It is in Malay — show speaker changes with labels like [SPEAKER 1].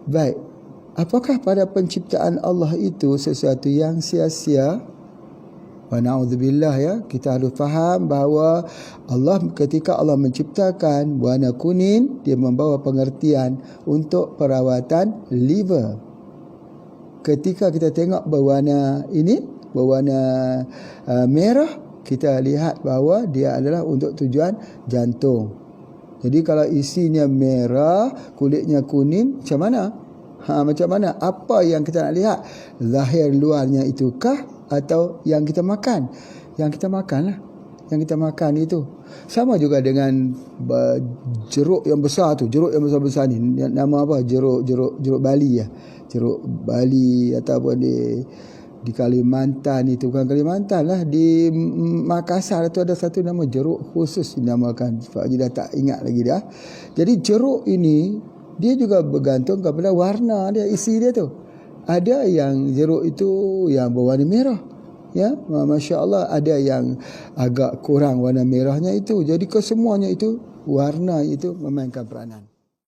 [SPEAKER 1] Baik, apakah pada penciptaan Allah itu sesuatu yang sia-sia? Wa na'udzubillah, ya, kita harus faham bahawa Allah, ketika Allah menciptakan warna kuning, dia membawa pengertian untuk perawatan liver. Ketika kita tengok berwarna merah, kita lihat bahawa dia adalah untuk tujuan jantung. Jadi kalau isinya merah, kulitnya kuning, macam mana? Macam mana? Apa yang kita nak lihat? Zahir luarnya itukah atau yang kita makan? Yang kita makan lah. Yang kita makan itu. Sama juga dengan jeruk yang besar tu. Jeruk yang besar-besar ni. Nama apa? Jeruk Bali ya. Jeruk Bali ataupun di Kalimantan itu. Bukan Kalimantan lah. Di Makassar tu ada satu nama jeruk khusus dinamakan. Sebab dah tak ingat lagi dah. Jadi jeruk ini, dia juga bergantung kepada warna dia, isi dia tu. Ada yang jeruk itu yang berwarna merah, ya, Masya Allah. Ada yang agak kurang warna merahnya itu. Jadi kesemuanya itu, warna itu memainkan peranan.